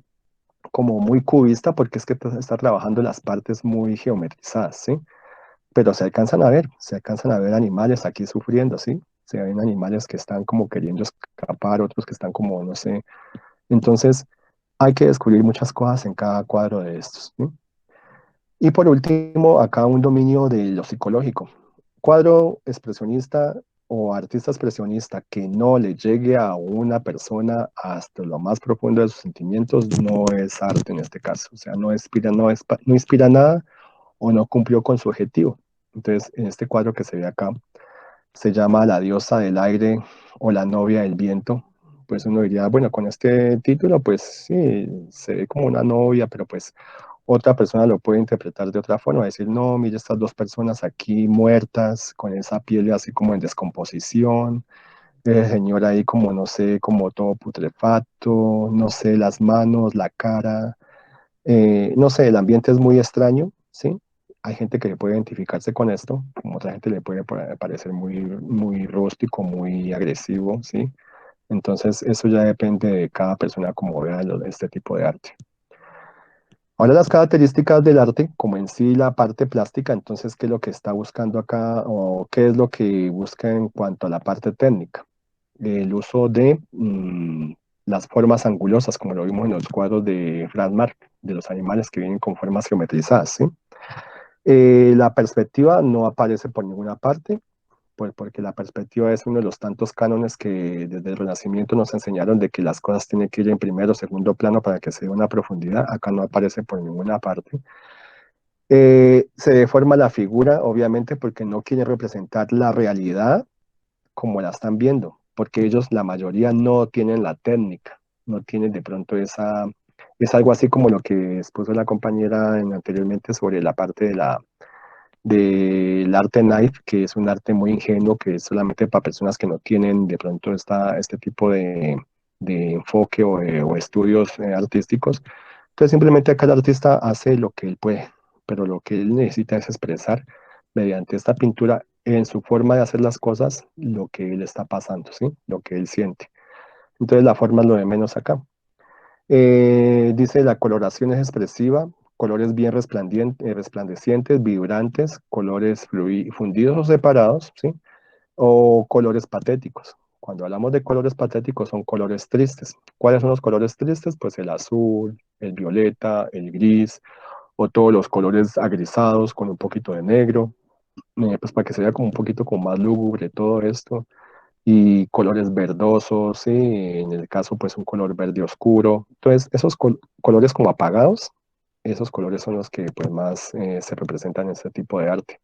como muy cubista porque es que está trabajando las partes muy geometrizadas, ¿sí? Pero se alcanzan a ver animales aquí sufriendo, ¿sí? Se ven animales que están como queriendo escapar, otros que están como, no sé. Entonces, hay que descubrir muchas cosas en cada cuadro de estos, ¿sí? Y por último, acá un dominio de lo psicológico. Cuadro expresionista o artista expresionista que no le llegue a una persona hasta lo más profundo de sus sentimientos no es arte en este caso. O sea, no inspira nada o no cumplió con su objetivo. Entonces, en este cuadro que se ve acá, se llama La diosa del aire o la novia del viento. Pues uno diría, bueno, con este título, pues sí, se ve como una novia, pero pues otra persona lo puede interpretar de otra forma, decir, no, mira estas dos personas aquí muertas, con esa piel así como en descomposición, el señor ahí como, no sé, como todo putrefacto, no sé, las manos, la cara, no sé, el ambiente es muy extraño, ¿sí? Hay gente que puede identificarse con esto, como otra gente le puede parecer muy, muy rústico, muy agresivo, ¿sí? Entonces, eso ya depende de cada persona como vea este tipo de arte. Ahora las características del arte, como en sí la parte plástica, entonces, ¿qué es lo que está buscando acá o qué es lo que busca en cuanto a la parte técnica? El uso de las formas angulosas, como lo vimos en los cuadros de Franz Marc, de los animales que vienen con formas geometrizadas, ¿sí? La perspectiva no aparece por ninguna parte, pues porque la perspectiva es uno de los tantos cánones que desde el Renacimiento nos enseñaron de que las cosas tienen que ir en primero o segundo plano para que se dé una profundidad. Acá no aparece por ninguna parte. Se deforma la figura, obviamente, porque no quiere representar la realidad como la están viendo, porque ellos, la mayoría, no tienen la técnica, no tienen de pronto esa... Es algo así como lo que expuso la compañera anteriormente sobre la parte del arte knife, que es un arte muy ingenuo, que es solamente para personas que no tienen de pronto este tipo de enfoque o estudios artísticos. Entonces simplemente acá el artista hace lo que él puede, pero lo que él necesita es expresar mediante esta pintura en su forma de hacer las cosas lo que él está pasando, ¿sí? Lo que él siente. Entonces la forma es lo de menos acá. Dice la coloración es expresiva, colores bien resplandecientes, vibrantes, colores fundidos o separados, ¿sí? O colores patéticos. Cuando hablamos de colores patéticos son colores tristes. ¿Cuáles son los colores tristes? Pues el azul, el violeta, el gris o todos los colores agrisados con un poquito de negro, pues para que se vea como un poquito como más lúgubre todo esto y colores verdosos, ¿sí? En el caso, pues un color verde oscuro. Entonces, esos colores como apagados, esos colores son los que pues más se representan en este tipo de arte.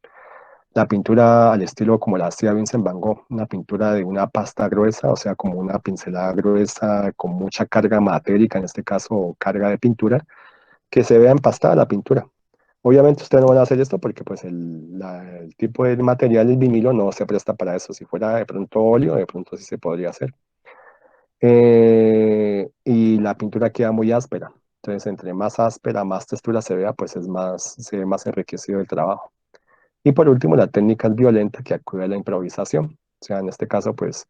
La pintura al estilo como la hacía Vincent Van Gogh, una pintura de una pasta gruesa, o sea, como una pincelada gruesa con mucha carga matérica, en este caso, o carga de pintura, que se vea empastada la pintura. Obviamente ustedes no van a hacer esto porque pues el tipo de material, el vinilo, no se presta para eso. Si fuera de pronto óleo, de pronto sí se podría hacer. Y la pintura queda muy áspera. Entonces, entre más áspera, más textura se vea, pues se ve más enriquecido el trabajo. Y por último, la técnica es violenta que acude a la improvisación. O sea, en este caso, pues,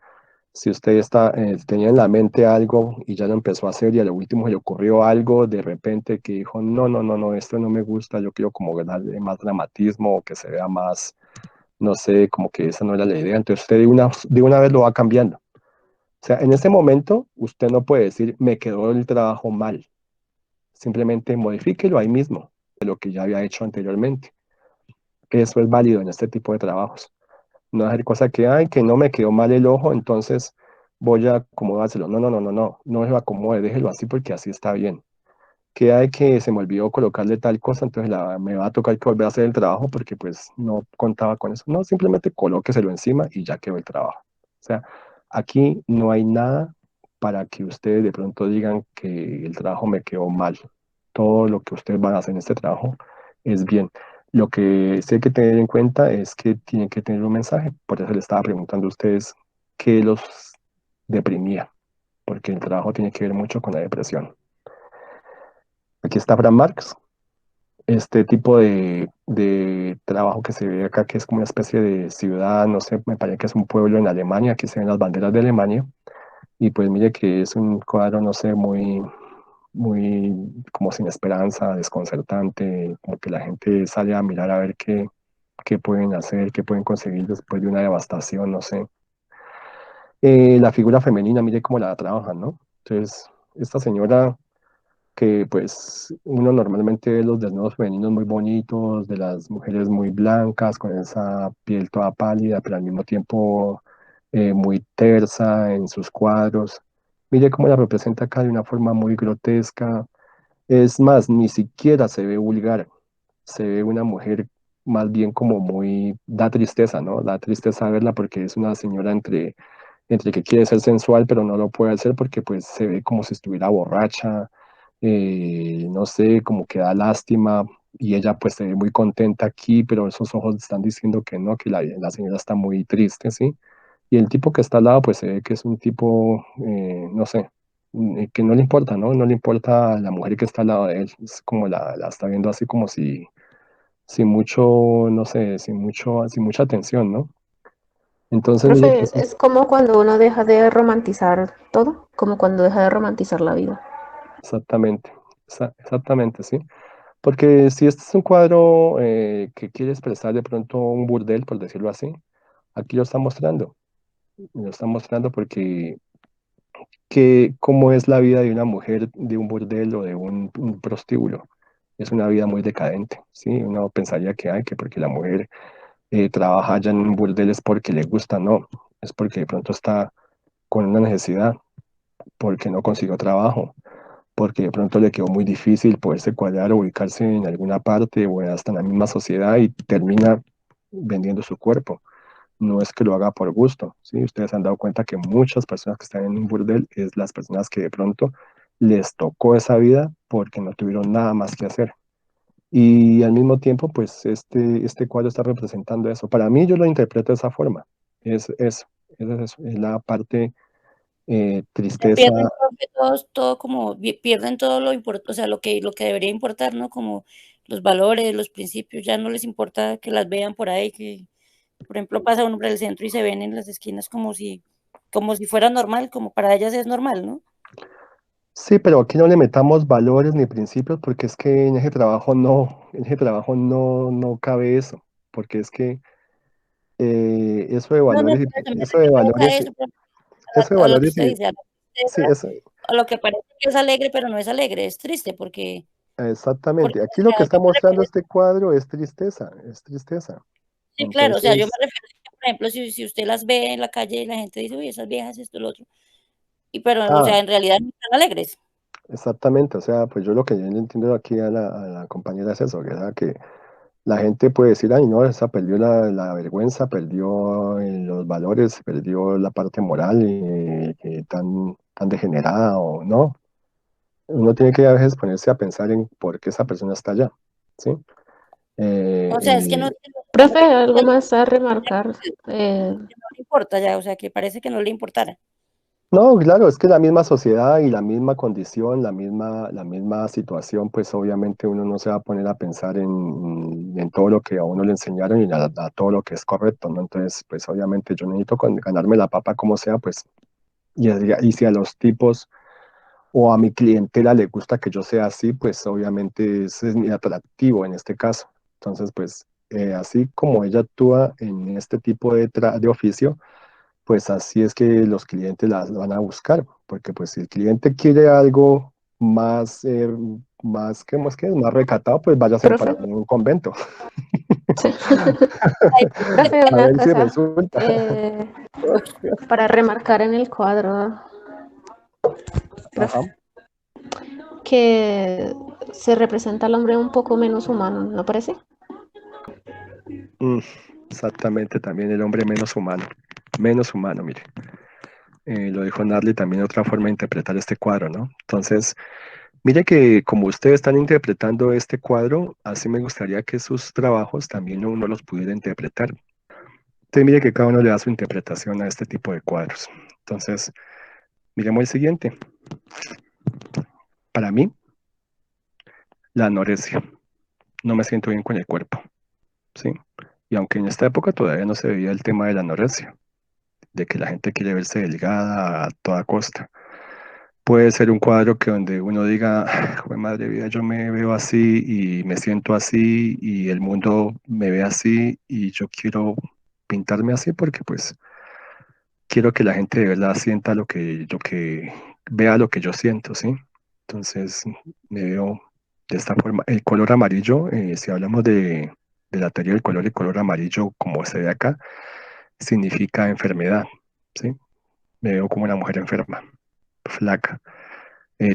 si usted tenía en la mente algo y ya lo empezó a hacer y a lo último le ocurrió algo de repente que dijo, no, no, no, no, esto no me gusta, yo quiero como darle más dramatismo o que se vea más, no sé, como que esa no era la idea. Entonces usted de una vez lo va cambiando. O sea, en ese momento usted no puede decir, me quedó el trabajo mal. Simplemente modifíquelo ahí mismo de lo que ya había hecho anteriormente. Eso es válido en este tipo de trabajos. No hacer cosa que, ay, que no me quedó mal el ojo, entonces voy a acomodárselo. No, no, no, no, no, no se lo acomode, déjelo así porque así está bien. Que hay que se me olvidó colocarle tal cosa, entonces me va a tocar que volver a hacer el trabajo porque pues no contaba con eso. No, simplemente colóqueselo encima y ya quedó el trabajo. O sea, aquí no hay nada para que ustedes de pronto digan que el trabajo me quedó mal. Todo lo que ustedes van a hacer en este trabajo es bien. Lo que sí hay que tener en cuenta es que tienen que tener un mensaje. Por eso le estaba preguntando a ustedes qué los deprimía, porque el trabajo tiene que ver mucho con la depresión. Aquí está Fran Marx. Este tipo de trabajo que se ve acá, que es como una especie de ciudad, no sé, me parece que es un pueblo en Alemania, aquí se ven las banderas de Alemania, y pues mire que es un cuadro, no sé, muy como sin esperanza, desconcertante, como que la gente sale a mirar a ver qué pueden hacer, qué pueden conseguir después de una devastación, no sé. La figura femenina, mire cómo la trabajan, ¿no? Entonces, esta señora que pues uno normalmente ve los desnudos femeninos muy bonitos, de las mujeres muy blancas, con esa piel toda pálida, pero al mismo tiempo muy tersa en sus cuadros. Mire cómo la representa acá de una forma muy grotesca. Es más, ni siquiera se ve vulgar, se ve una mujer más bien como muy, da tristeza, ¿no? Da tristeza verla porque es una señora entre que quiere ser sensual, pero no lo puede hacer porque pues se ve como si estuviera borracha, no sé, como que da lástima y ella pues se ve muy contenta aquí, pero esos ojos están diciendo que no, que la señora está muy triste, ¿sí? Y el tipo que está al lado pues se ve que es un tipo, no sé, que no le importa, ¿no? No le importa a la mujer que está al lado de él, es como la está viendo así como si, sin mucho, no sé, sin mucha atención, ¿no? Entonces, mire que Profe, eso es como cuando uno deja de romantizar todo, como cuando deja de romantizar la vida. exactamente, exactamente, sí. Porque si este es un cuadro que quiere expresar de pronto un burdel, por decirlo así, aquí lo está mostrando porque cómo es la vida de una mujer de un burdel o de un prostíbulo. Es una vida muy decadente, ¿sí? Uno pensaría que hay que porque la mujer trabaja allá en un burdel es porque le gusta, no, es porque de pronto está con una necesidad, porque no consiguió trabajo, porque de pronto le quedó muy difícil poderse cuadrar o ubicarse en alguna parte o hasta en la misma sociedad y termina vendiendo su cuerpo. No es que lo haga por gusto, ¿sí? Ustedes se han dado cuenta que muchas personas que están en un burdel es las personas que de pronto les tocó esa vida porque no tuvieron nada más que hacer. Y al mismo tiempo, pues este cuadro está representando eso. Para mí yo lo interpreto de esa forma. Es eso, es la parte Se tristeza. pierden todo como pierden todo lo importante, o sea, lo que debería importar, ¿no? Como los valores, los principios, ya no les importa que las vean por ahí, que, por ejemplo, pasa uno por el centro y se ven en las esquinas como si fuera normal, como para ellas es normal, ¿no? Sí, pero aquí no le metamos valores ni principios porque es que en ese trabajo no cabe eso, porque es que eso de No, valores, por eso, me eso de provoca valores, eso, eso de a lo que valores, usted dice, sí, eso, a lo que parece que es alegre, pero no es alegre, es triste porque, exactamente. Aquí o lo que sea, está yo me mostrando refiero, este cuadro es tristeza, es tristeza. sí, claro, o sea, yo me Entonces, refiero a que, por ejemplo, si usted las ve en la calle y la gente dice: "Uy, esas viejas, esto, lo otro", y pero, o ah, sea, en realidad no están alegres. exactamente, o sea, pues yo lo que yo le entiendo aquí a la compañera es eso, que la gente puede decir, ay, no, esa perdió la vergüenza, perdió los valores, perdió la parte moral, tan degenerada o no. Uno tiene que a veces ponerse a pensar en por qué esa persona está allá, ¿sí? O sea, es que no Eh, entiendo, o sea, Profe, algo ya más a remarcar. Eh, que no le importa ya, o sea, que parece que no le importara. no, claro, es que la misma sociedad y la misma condición, la misma situación, pues obviamente uno no se va a poner a pensar en todo lo que a uno le enseñaron y a todo lo que es correcto, ¿no? Entonces, pues obviamente yo necesito ganarme la papa como sea, pues, y si a los tipos o a mi clientela le gusta que yo sea así, pues obviamente ese es mi atractivo en este caso. Entonces, pues, así como ella actúa en este tipo de oficio, pues así es que los clientes las van a buscar, porque pues si el cliente quiere algo más recatado, pues váyase profe, para un convento, Ay, profe, a una ver si cosa. resulta. eh, para remarcar en el cuadro, profe, Ajá. que se representa al hombre un poco menos humano, ¿no parece? Mm, exactamente, también el hombre menos humano, mire. lo dijo Narly, también otra forma de interpretar este cuadro, ¿no? Entonces, mire que como ustedes están interpretando este cuadro, así me gustaría que sus trabajos también uno los pudiera interpretar. Entonces, mire que cada uno le da su interpretación a este tipo de cuadros. Entonces, miremos el siguiente. Para mí, la anorexia. No me siento bien con el cuerpo, ¿sí? Y aunque en esta época todavía no se veía el tema de la anorexia, de que la gente quiere verse delgada a toda costa. Puede ser un cuadro que donde uno diga, "Jue madre vida, yo me veo así y me siento así y el mundo me ve así y yo quiero pintarme así porque pues quiero que la gente de verdad sienta lo que vea lo que yo siento, ¿sí? Entonces me veo de esta forma. El color amarillo, si hablamos de la teoría del color, el color amarillo como se ve acá, significa enfermedad, ¿sí? Me veo como una mujer enferma, flaca,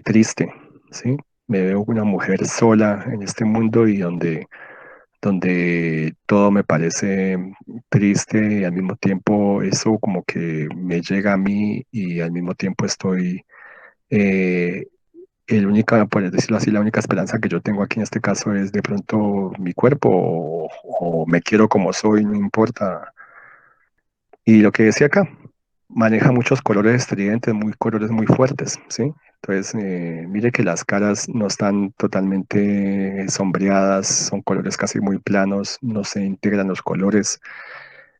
triste, ¿sí? Me veo una mujer sola en este mundo y donde todo me parece triste y al mismo tiempo eso como que me llega a mí y al mismo tiempo estoy, eh, el única, por decirlo así, la única esperanza que yo tengo aquí en este caso es de pronto mi cuerpo o me quiero como soy, no importa. Y lo que decía acá, maneja muchos colores estridentes, muy colores muy fuertes, ¿sí? Entonces, mire que las caras no están totalmente sombreadas, son colores casi muy planos, no se integran los colores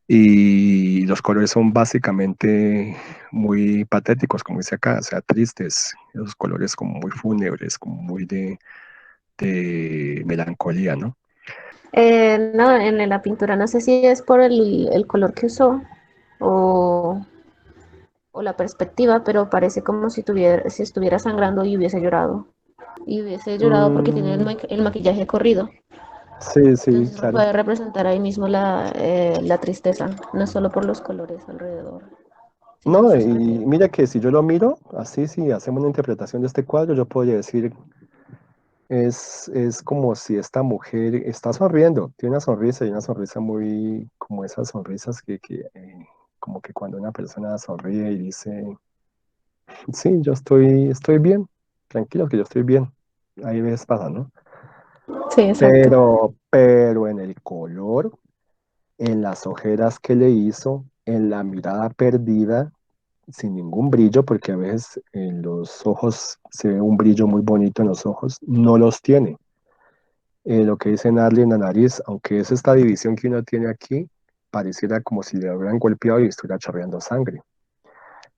y los colores son básicamente muy patéticos, como dice acá, o sea, tristes, esos colores como muy fúnebres, como muy de melancolía, ¿no? No, en la pintura no sé si es por el color que usó o, o la perspectiva, pero parece como si estuviera sangrando y hubiese llorado. Y hubiese llorado porque tiene Mm, el maquillaje corrido. sí, sí, Entonces eso claro. puede representar ahí mismo la tristeza, no solo por los colores alrededor, sino en No, su y expresión. mira que si yo lo miro, así si hacemos una interpretación de este cuadro, yo podría decir, es como si esta mujer está sonriendo, tiene una sonrisa y una sonrisa muy, como esas sonrisas como que cuando una persona sonríe y dice, sí, yo estoy bien, tranquilo que yo estoy bien. Ahí veces pasa, ¿no? Sí, exacto. Pero en el color, en las ojeras que le hizo, en la mirada perdida, sin ningún brillo, porque a veces en los ojos se ve un brillo muy bonito en los ojos, no los tiene. Lo que dice Narly en la nariz, aunque es esta división que uno tiene aquí, pareciera como si le hubieran golpeado y estuviera chorreando sangre.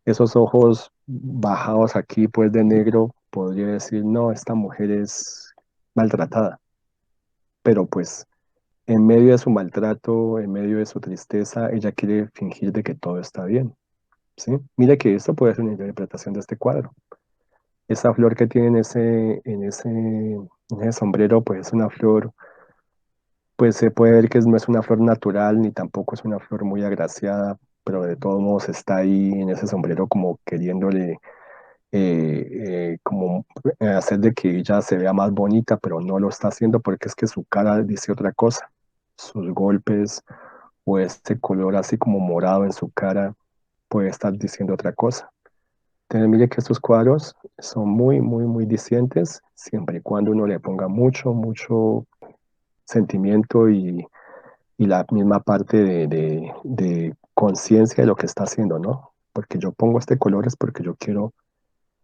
Esos ojos bajados aquí, pues de negro, podría decir, no, esta mujer es maltratada, pero pues en medio de su maltrato, en medio de su tristeza, ella quiere fingir de que todo está bien, ¿sí? Mire que esto puede ser una interpretación de este cuadro. Esa flor que tiene en ese sombrero, pues es una flor, pues se puede ver que no es una flor natural, ni tampoco es una flor muy agraciada, pero de todos modos está ahí en ese sombrero como queriéndole como hacer de que ella se vea más bonita, pero no lo está haciendo porque es que su cara dice otra cosa. Sus golpes o este color así como morado en su cara puede estar diciendo otra cosa. Entonces, mire que estos cuadros son muy, muy, muy dicientes, siempre y cuando uno le ponga mucho, mucho sentimiento y la misma parte de conciencia de lo que está haciendo, ¿no? Porque yo pongo este color es porque yo quiero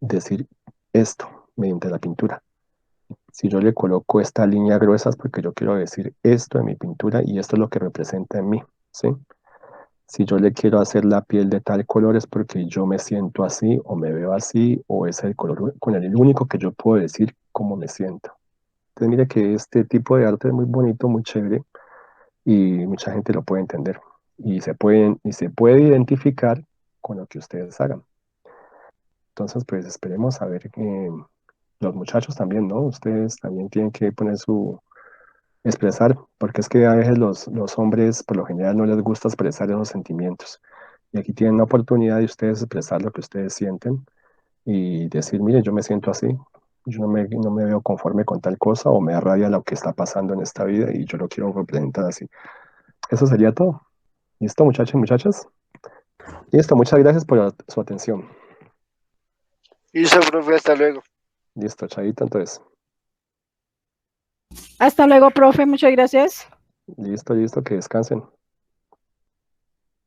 decir esto mediante la pintura. Si yo le coloco esta línea gruesa es porque yo quiero decir esto en mi pintura y esto es lo que representa en mí, ¿sí? Si yo le quiero hacer la piel de tal color es porque yo me siento así o me veo así o es el color con el único que yo puedo decir cómo me siento. Entonces mire que este tipo de arte es muy bonito, muy chévere y mucha gente lo puede entender y se puede identificar con lo que ustedes hagan. Entonces pues esperemos a ver los muchachos también, ¿no? Ustedes también tienen que poner expresar, porque es que a veces los hombres por lo general no les gusta expresar esos sentimientos. Y aquí tienen la oportunidad de ustedes expresar lo que ustedes sienten y decir, mire, yo me siento así, yo no me veo conforme con tal cosa o me da rabia lo que está pasando en esta vida y yo lo quiero representar así. Eso sería todo. ¿Listo, muchachos y muchachas? Listo, muchas gracias por su atención. Listo, profe, hasta luego. Listo, chaito, entonces. Hasta luego, profe, muchas gracias. Listo, que descansen.